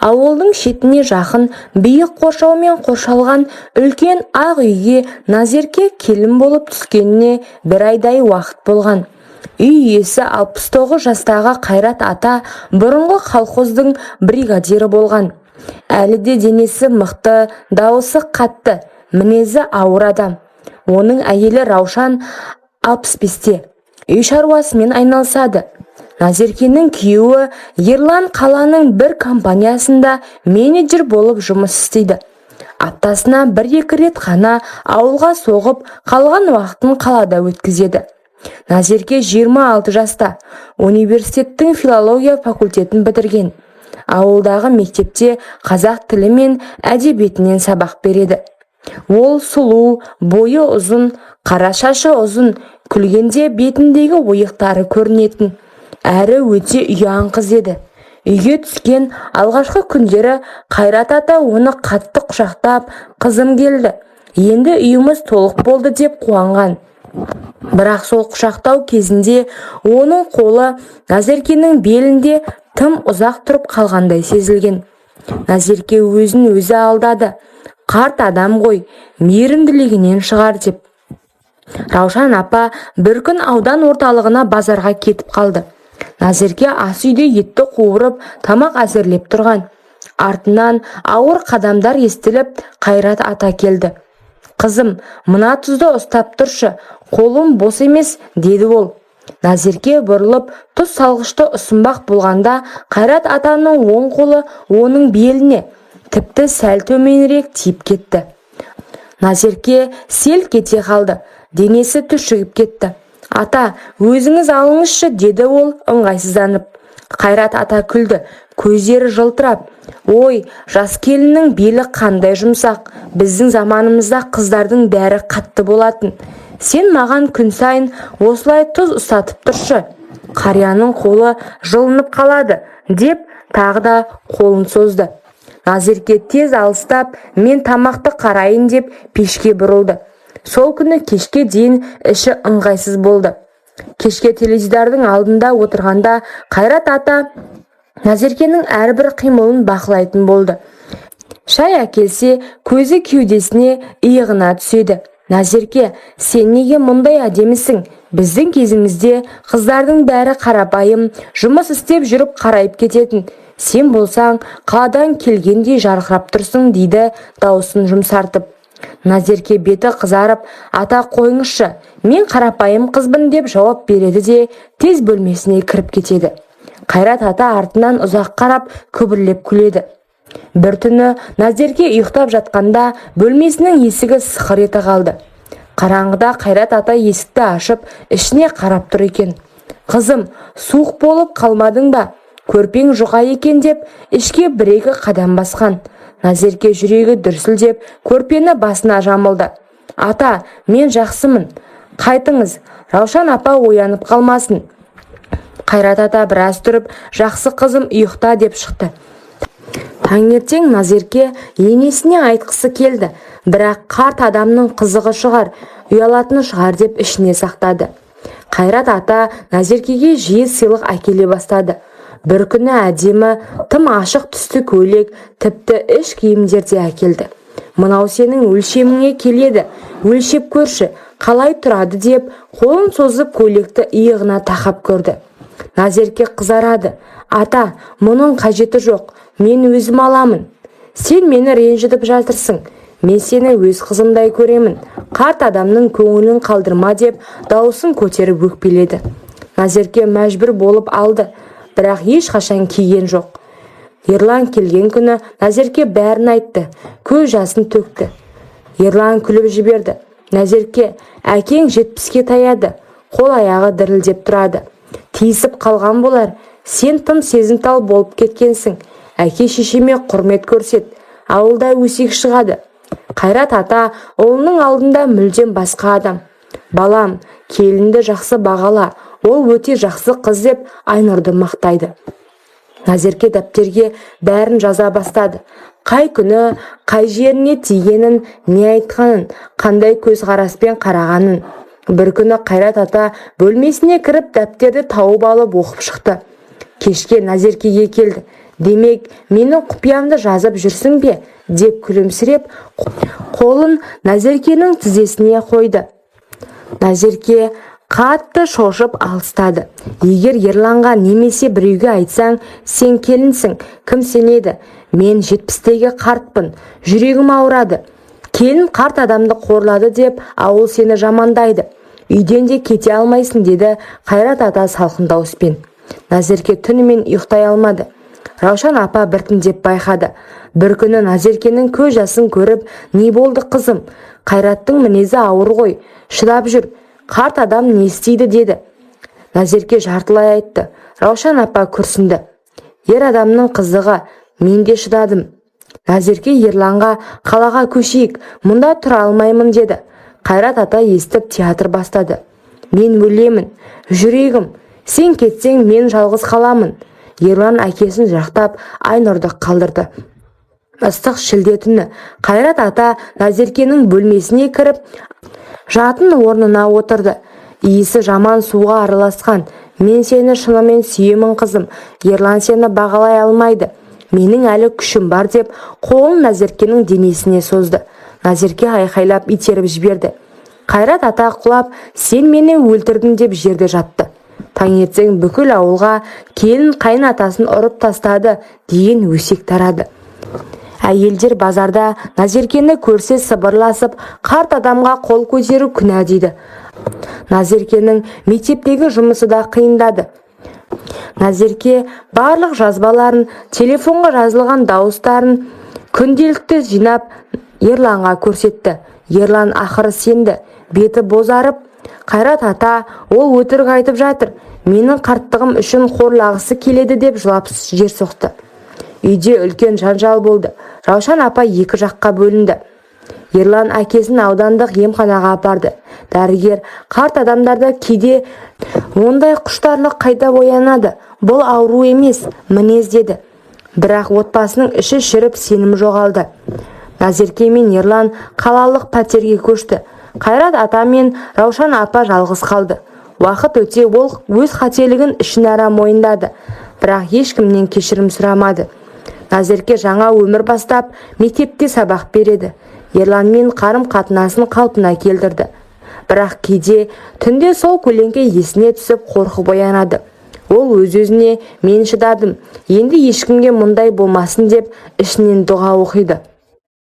Ауылдың шетіне жақын биік қоршаумен қоршалған үлкен ақ үйге Назерке келін болып түскеніне бір айдай уақыт болған. Үй иесі 69 жастағы Қайрат ата бұрынғы колхоздың бригадирі болған. Әлі де денесі мықты, дауысы қатты, мінезі ауыр адам. Оның әйелі Раушан 65-те. Үй шаруасымен айналысады. Назеркенің күйеуі Ерлан қаланың бір компаниясында менеджер болып жұмыс істейді. Аптасына 1-2 рет қана ауылға соғып, қалған уақытын қалада өткізеді. Назерке 26 жаста, университеттің филология факультетін бітірген. Ауылдағы мектепте қазақ тілі мен әдебиетінен сабақ береді. Ол сұлу, бойы ұзын, қара шашы ұзын, күлгенде бетіндегі ойықтары көрінетін. Әрі өте ұяң қыз еді. Үйге түскен алғашқы күндері Қайрат ата оны қатты құшақтап, қызым келді, енді үйіміз толық болды деп қуанған. Бірақ сол құшақтау кезінде оның қолы Назеркенің белінде тым ұзақ тұрып қалғандай сезілген. Назерке өзін өзі алдады. Қарт адам ғой, мейірімділігінен шығар деп. Раушан апа бір күн аудан орталығына базарға кетіп қалды. Назерке ас үйде етті қуырып, тамақ әзірлеп тұрған. Артынан ауыр қадамдар естіліп, Қайрат ата келді. Қызым, мына тұзды ұстап тұршы, қолым бос емес, деді ол. Назерке бұрылып, тұз салғышты ұсынбақ болғанда, Қайрат атаның оң қолы оның беліне, тіпті сәл төменірек тиіп кетті. Назерке селк кете қалды, денесі түршігіп кетті. Ата, өзіңіз алыңызшы, деді ол ыңғайсызданып. Қайрат ата күлді, көздері жылтырап. Ой, жас келіннің белі қандай жұмсақ, біздің заманымызда қыздардың бәрі қатты болатын. Сен маған күн сайын осылай тұз ұстатып тұршы, қарияның қолы жылынып қалады, деп тағы да қолын созды. Назерке тез алыстап, мен тамақты қарайын деп пешке бұрылды. Сол күні кешке дейін іші ыңғайсыз болды. Кешке теледидардың алдында отырғанда Қайрат ата Назеркенің әрбір қимылын бақылайтын болды. Шай әкелсе, көзі кеудесіне иығына түседі. Назерке, сен неге мұндай әдемісің? Біздің кезімізде қыздардың бәрі қарапайым, жұмыс істеп жүріп қарайып кететін. Сен болсаң, қаладан келгендей жарқырап тұрсың, дейді дауысын жұмсартып. Назерке беті қызарып, ата қойыңызшы, мен қарапайым қызбын деп жауап береді де тез бөлмесіне кіріп кетеді. Қайрат ата артынан ұзақ қарап күбірлеп күледі. Бір түні Назерке ұйықтап жатқанда бөлмесінің есігі сықыр ете қалды. Қараңғыда Қайрат ата есікті ашып, ішіне қарап тұр екен. Қызым, суық болып қалмадың ба? Көрпең жұқа екен деп, ішке бір-екі қадам басқан. Назерке жүрегі дүрсілдеп, көрпені басына жамылды. Ата, мен жақсымын. Қайтыңыз, Раушан апа оянып қалмасын. Қайрат ата біраз тұрып, жақсы қызым ұйықта деп шықты. Таңертең Назерке енесіне айтқысы келді, бірақ қарт адамның қызығы шығар, ұялатыны шығар деп ішіне сақтады. Қайрат ата Назеркеге жиі сыйлық әкеле бастады. Бір күні әдемі, тым ашық түсті көйлек, тіпті іш киімдер де әкелді. Мынау сенің өлшеміңе келеді, өлшеп көрші, қалай тұрады деп, қолын созып көйлекті иығына тақап көрді. Назерке қызарады. Ата, мұның қажеті жоқ, мен өзім аламын. Сен мені ренжітіп жатырсың, мен сені өз қызымдай көремін. Қарт адамның көңілін қалдырма деп, дауысын көтеріп өкпеледі. Назерке мәжбүр болып алды, бірақ ешқашан киген жоқ. Ерлан келген күні Назерке бәрін айтты, көз жасын төкті. Ерлан күліп жіберді. Назерке, әкең 70-ке таяды, қол аяғы дірілдеп тұрады. Тиісіп қалған болар, сен тым сезімтал болып кеткенсің. Әке шешеме құрмет көрсет, ауылда өсек шығады. Қайрат ата ұлының алдында мүлдем басқа адам. Балам, келінді жақсы бағала, ол өте жақсы қыз деп Айнұрды мақтайды. Назерке дәптерге бәрін жаза бастады. Қай күні, қай жеріне тигенін, не айтқанын, қандай көзқараспен қарағанын. Бір күні Қайрат ата бөлмесіне кіріп дәптерді тауып алып оқып шықты. Кешке Назеркеге келді. Демек, менің құпиямды жазып жүрсің бе? Деп күлімсіреп, қолын Назеркенің тізесіне қойды. Назерке қатты шошып алыстады. Егер Ерланға немесе біреуге айтсаң, сен келінсің, кім сенеді? Мен 70-тегі қартпын, жүрегім ауырады. Келін қарт адамды қорлады деп ауыл сені жамандайды. Үйден де кете алмайсың, деді Қайрат ата салқын дауыспен. Назерке түнімен ұйықтай алмады. Раушан апа біртіндеп байқады. Бір күні Назеркенің көз жасын көріп, не болды қызым? Қайраттың мінезі ауыр ғой, шыдап жүр. Қарт адам не істейді, деді. Назерке жартылай айтты. Раушан апа күрсінді. Ер адамның қызығы, мен де шыдадым. Назерке Ерланға қалаға көшейік, мұнда тұра алмаймын, деді. Қайрат ата естіп театр бастады. Мен өлемін, жүрегім, сен кетсең мен жалғыз қаламын. Ерлан әкесін жақтап Айнұрды қалдырды. Ыстық шілде түні Қайрат ата Назеркенің бөлмесіне кіріп, жатын орнына отырды. Иісі жаман суға араласқан. Мен сені шынымен сүйемін қызым. Ерлан сені бағалай алмайды. Менің әлі күшім бар, деп қолын Назеркенің денесіне созды. Назерке айқайлап итеріп жіберді. Қайрат ата құлап, сен мені өлтірдің, деп жерде жатты. Таңертең бүкіл ауылға келін қайын атасын ұрып тастады деген өсек тарады. Әйелдер базарда Назеркені көрсе сыбырласып, қарт адамға қол көтеру күнә дейді. Назеркенің мектептегі жұмысы да қиындады. Назерке барлық жазбаларын, телефонға жазылған дауыстарын күнделікті жинап Ерланға көрсетті. Ерлан ақыры сенді, беті бозарып, Қайрат ата, ол өтірік айтып жатыр. Менің қарттығым үшін қорлағысы келеді, деп жылап жер соқты. Үйде үлкен жанжал болды. Раушан апа екі жаққа бөлінді. Ерлан әкесін аудандық емханаға апарды. Дәрігер, қарт адамдарда кейде ондай құштарлық қайта оянады. Бұл ауру емес, мінез, деді. Бірақ отбасының іші шіріп, сенім жоғалды. Назерке мен Ерлан қалалық пәтерге көшті. Қайрат ата мен Раушан апа жалғыз қалды. Уақыт өте ол өз қателігін ішінара мойындады. Бірақ ешкімнен кешірім сұрамады. Назерке жаңа өмір бастап, мектепте сабақ береді. Ерланмен қарым-қатынасын қалпына келтірді. Бірақ кейде түнде сол көлеңке есіне түсіп қорқып оянады. Ол өз-өзіне мен шыдадым, енді ешкімге мұндай болмасын деп ішінен дұға оқиды.